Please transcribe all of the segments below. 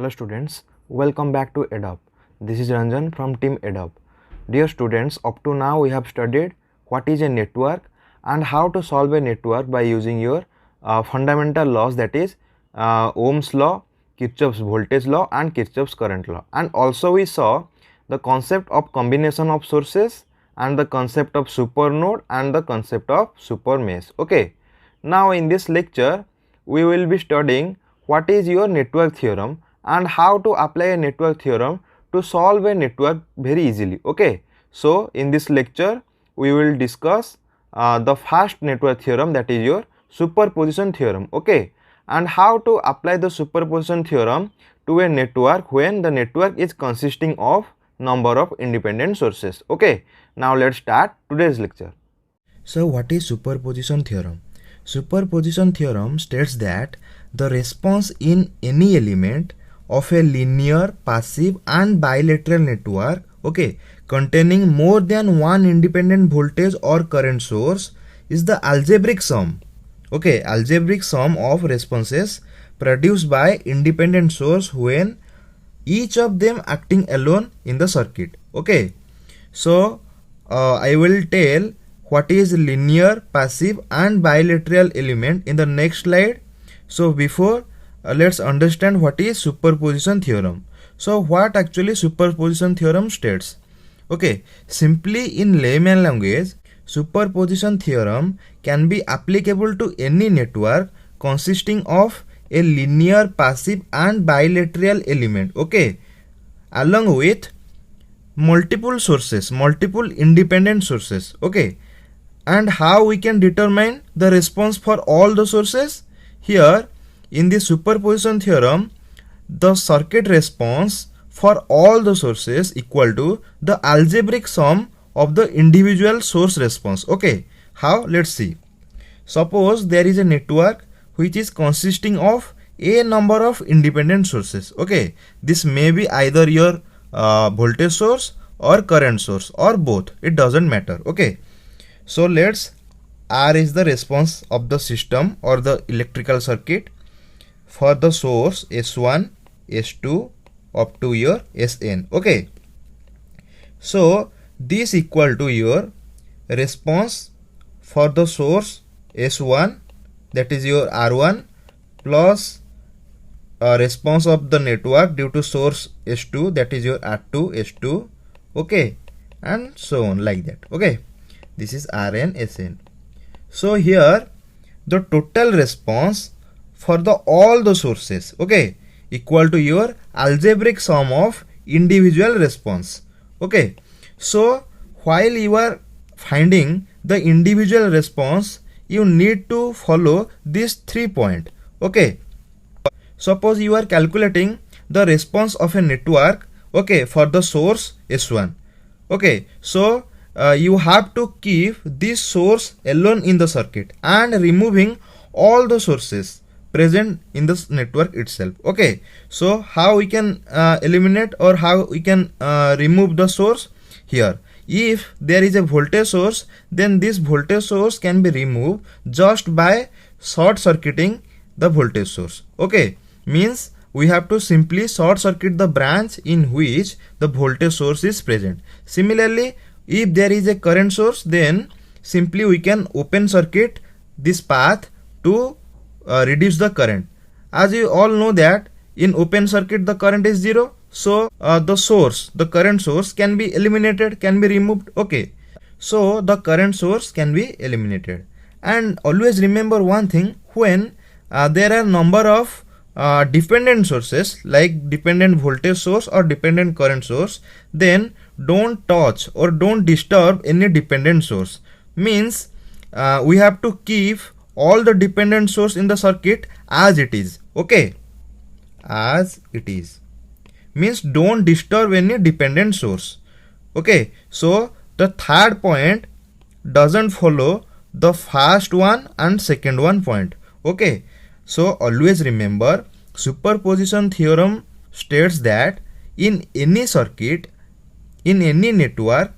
Hello students, welcome back to EDUP. This is Ranjan from team EDUP. Dear students, up to now we have studied what is a network and how to solve a network by using your fundamental laws, that is Ohm's law, Kirchhoff's voltage law and Kirchhoff's current law. And also we saw the concept of combination of sources and the concept of super node and the concept of super mesh. Okay. Now in this lecture we will be studying what is your network theorem and how to apply a network theorem to solve a network very easily. Okay. So in this lecture we will discuss the first network theorem, that is your superposition theorem. Okay. And how to apply the superposition theorem to a network when the network is consisting of number of independent sources. Okay. Now let's start today's lecture. So what is superposition theorem? Superposition theorem states that the response in any element of a linear, passive and bilateral network, okay, containing more than one independent voltage or current source is the algebraic sum, okay, algebraic sum of responses produced by independent source when each of them acting alone in the circuit. Okay, so I will tell what is linear, passive and bilateral element in the next slide. So before let's understand what is superposition theorem. So what actually superposition theorem states? Okay, simply in layman language, superposition theorem can be applicable to any network consisting of a linear, passive and bilateral element, okay, along with multiple sources, multiple independent sources. Okay, and how we can determine the response for all the sources? Here in the superposition theorem, the circuit response for all the sources equal to the algebraic sum of the individual source response. Okay, how? Let's see. Suppose there is a network which is consisting of a number of independent sources. Okay, this may be either your voltage source or current source or both, it doesn't matter. Okay, so let's R is the response of the system or the electrical circuit for the source S1, S2 up to your Sn. Okay, so this equal to your response for the source S1, that is your R1, plus response of the network due to source S2, that is your R2, S2. Okay, and so on like that. Okay, this is Rn, Sn. So here the total response for the all the sources, okay, equal to your algebraic sum of individual response. Okay, so while you are finding the individual response, you need to follow these 3 points. Okay, suppose you are calculating the response of a network, okay, for the source S1. Okay, so you have to keep this source alone in the circuit and removing all the sources present in this network itself. Okay, so how we can eliminate or how we can remove the source? Here, if there is a voltage source, then this voltage source can be removed just by short circuiting the voltage source. Okay, means we have to simply short circuit the branch in which the voltage source is present. Similarly, if there is a current source, then simply we can open circuit this path to reduce the current. As you all know that in open circuit the current is 0. So the current source can be eliminated, can be removed. Okay, so the current source can be eliminated. And always remember one thing, when there are number of dependent sources like dependent voltage source or dependent current source, then don't touch or don't disturb any dependent source. Means we have to keep all the dependent source in the circuit as it is. Okay, as it is means don't disturb any dependent source. Okay, so the third point doesn't follow the first one and second one point. Okay, so always remember, superposition theorem states that in any circuit, in any network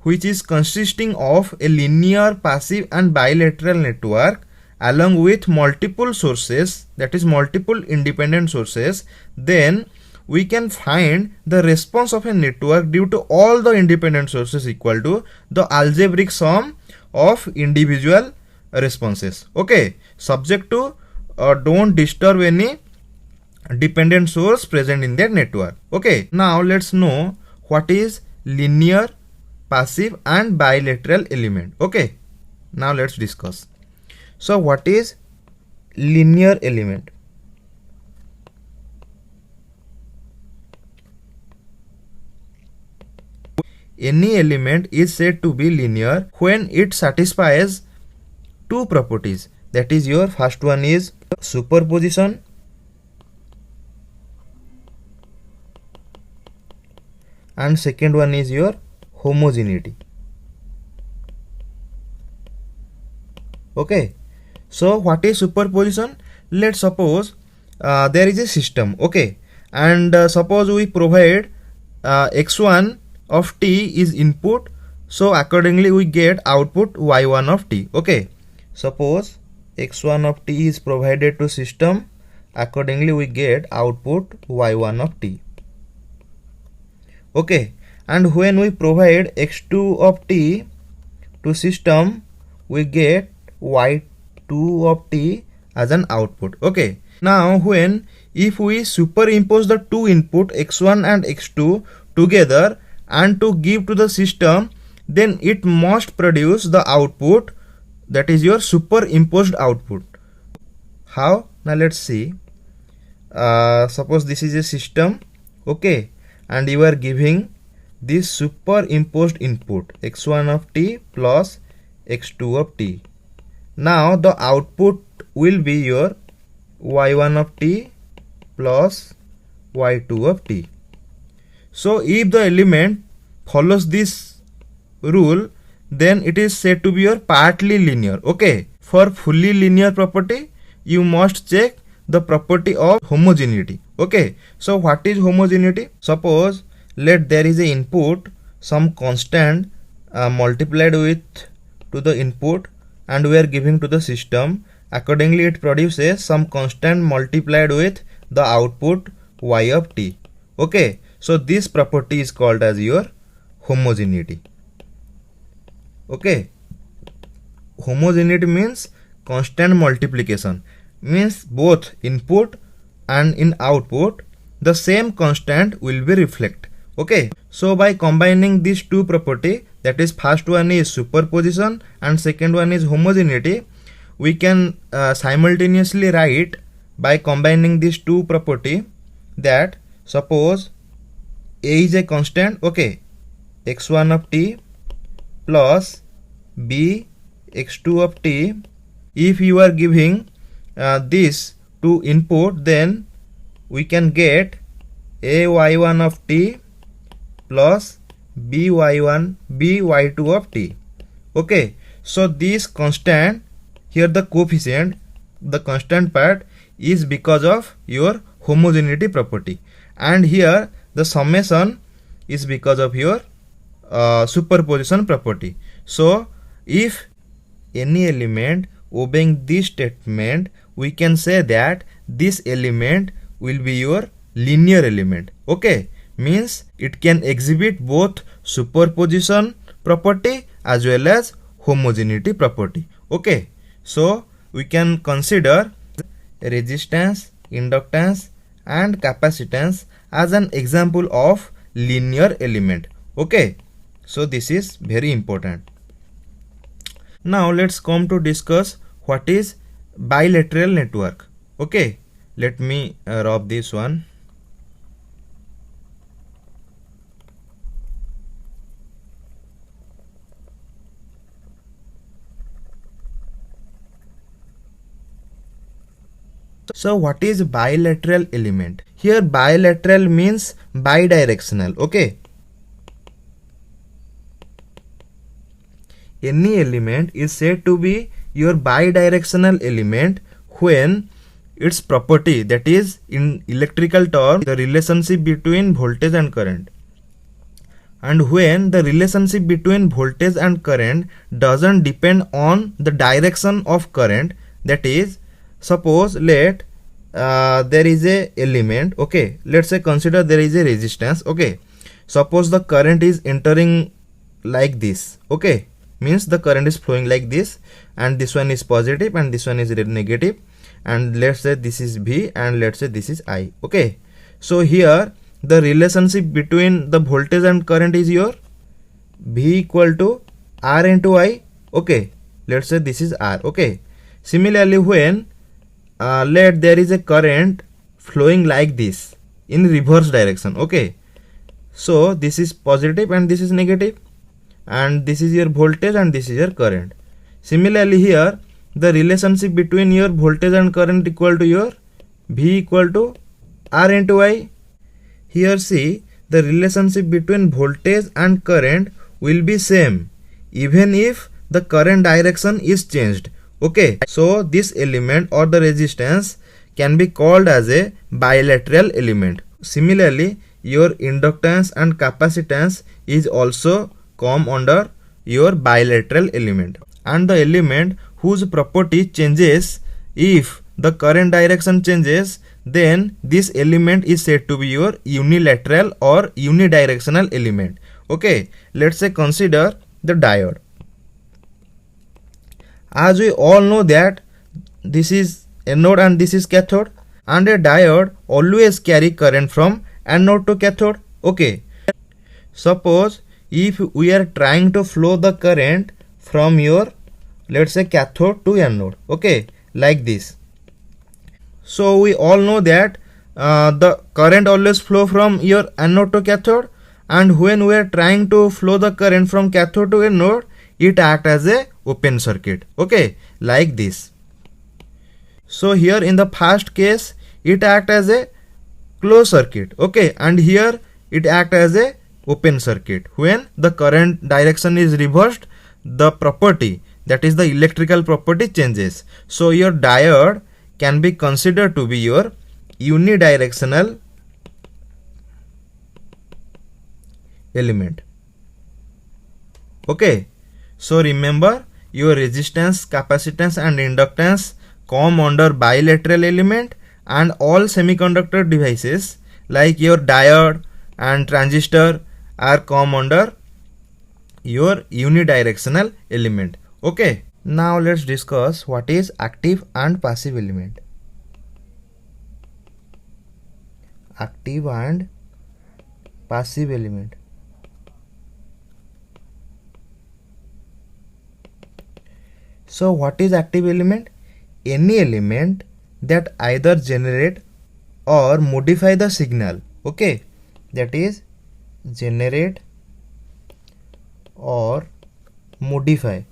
which is consisting of a linear, passive and bilateral network along with multiple sources, that is multiple independent sources, then we can find the response of a network due to all the independent sources equal to the algebraic sum of individual responses. Okay, subject to don't disturb any dependent source present in that network. Okay, now let's know what is linear, passive and bilateral element. Okay, now let's discuss. So what is linear element? Any element is said to be linear when it satisfies two properties. That is, your first one is superposition and second one is your homogeneity. Okay, so what is superposition? Let's suppose there is a system, okay, and suppose we provide x1 of t is input, so accordingly we get output y1 of t. Okay, suppose x1 of t is provided to system, accordingly we get output y1 of t. Okay, and when we provide x2 of t to system, we get y2 of t as an output. Okay, now if we superimpose the two input x1 and x2 together and to give to the system, then it must produce the output, that is your superimposed output. How? Now let's see. Suppose this is a system, okay, and you are giving this superimposed input x1 of t plus x2 of t. Now the output will be your y1 of t plus y2 of t. So if the element follows this rule, then it is said to be your partly linear. Okay, for fully linear property you must check the property of homogeneity. Okay, so what is homogeneity? Suppose let there is a input, some constant multiplied with to the input and we are giving to the system, accordingly it produces some constant multiplied with the output y of t. Okay, so this property is called as your homogeneity. Okay, homogeneity means constant multiplication, means both input and in output the same constant will be reflected. Okay, so by combining these two property, that is first one is superposition and second one is homogeneity, we can simultaneously write by combining these two property that suppose a is a constant, okay, x1 of t plus b x2 of t. If you are giving this to input, then we can get a y1 of t plus by2 of t. Okay, so this constant here, the coefficient, the constant part is because of your homogeneity property, and here the summation is because of your superposition property. So if any element obeying this statement, we can say that this element will be your linear element. Okay, means it can exhibit both superposition property as well as homogeneity property. Okay, so we can consider resistance, inductance and capacitance as an example of linear element. Okay, so this is very important. Now let's come to discuss what is bilateral network. Okay, let me rub this one. So what is bilateral element? Here bilateral means bidirectional. Okay, any element is said to be your bidirectional element when its property, that is in electrical terms the relationship between voltage and current, and when the relationship between voltage and current doesn't depend on the direction of current. That is, suppose let there is a element. Okay, let's say consider there is a resistance. Okay, suppose the current is entering like this. Okay, means the current is flowing like this, and this one is positive and this one is negative, and let's say this is V and let's say this is I. Okay, so here the relationship between the voltage and current is your V equal to R into I. Okay, let's say this is R. Okay, similarly when let there is a current flowing like this in reverse direction. Okay, so this is positive and this is negative, and this is your voltage and this is your current. Similarly here the relationship between your voltage and current equal to your V equal to R into I. Here see, the relationship between voltage and current will be same even if the current direction is changed. Okay, so this element or the resistance can be called as a bilateral element. Similarly, your inductance and capacitance is also come under your bilateral element, and the element whose property changes if the current direction changes, then this element is said to be your unilateral or unidirectional element. Okay, let's say consider the diode. As we all know that this is anode and this is cathode, and a diode always carry current from anode to cathode. Okay, suppose if we are trying to flow the current from your, let's say, cathode to anode. Okay, like this. So we all know that the current always flow from your anode to cathode, and when we are trying to flow the current from cathode to anode, it acts as a open circuit. Okay, like this. So here in the first case it acts as a closed circuit. Okay, and here it acts as a open circuit. When the current direction is reversed, the property, that is the electrical property, changes. So your diode can be considered to be your unidirectional element. Okay, so remember, your resistance, capacitance and inductance come under bilateral element, and all semiconductor devices like your diode and transistor are come under your unidirectional element. Okay, now let's discuss what is active and passive element. Active and passive element. So what is active element? Any element that either generate or modify the signal. Okay, that is generate or modify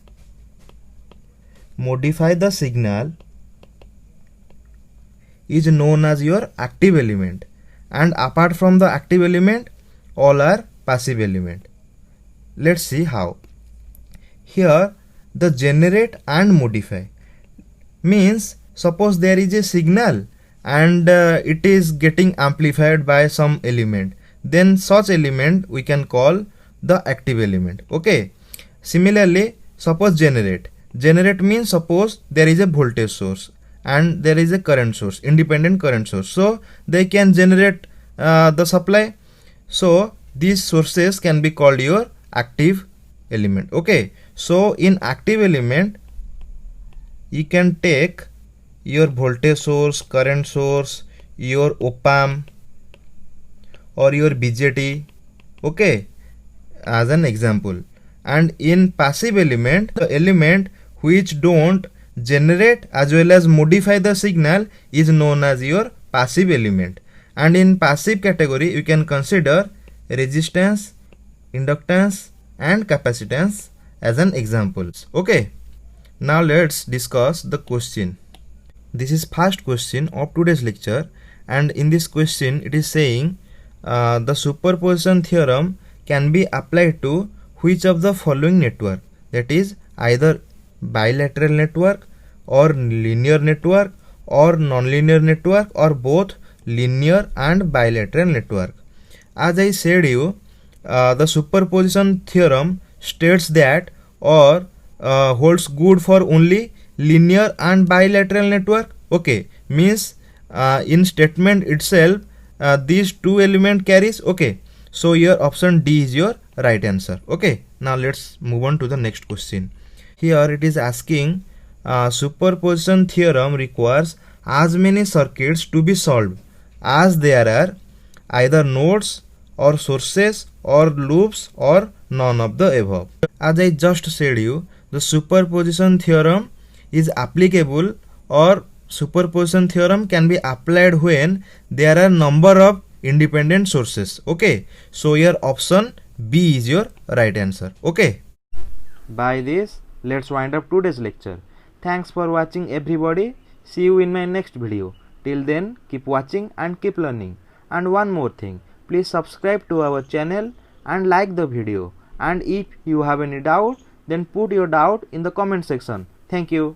the signal is known as your active element, and apart from the active element, all are passive element. Let's see how. Here the generate and modify means, suppose there is a signal and it is getting amplified by some element, then such element we can call the active element. Okay, similarly, suppose generate means, suppose there is a voltage source and there is a current source, independent current source, so they can generate the supply. So these sources can be called your active element. Okay, so in active element you can take your voltage source, current source, your op-amp or your BJT, okay, as an example. And in passive element, the element which don't generate as well as modify the signal is known as your passive element. And in passive category you can consider resistance, inductance and capacitance as an examples. Okay, now let's discuss the question. This is first question of today's lecture, and in this question it is saying the superposition theorem can be applied to which of the following network, that is either bilateral network or linear network or nonlinear network or both linear and bilateral network. As I said you, the superposition theorem states that or holds good for only linear and bilateral network. Okay, means in statement itself these two element carries. Okay, so your option D is your right answer. Okay, now let's move on to the next question. Here it is asking superposition theorem requires as many circuits to be solved as there are either nodes or sources or loops or none of the above. As I just said you, the superposition theorem is applicable, or superposition theorem can be applied when there are number of independent sources. Okay, so your option B is your right answer. Okay. By this, let's wind up today's lecture. Thanks for watching everybody. See you in my next video. Till then, keep watching and keep learning. And one more thing, please subscribe to our channel and like the video. And if you have any doubt, then put your doubt in the comment section. Thank you.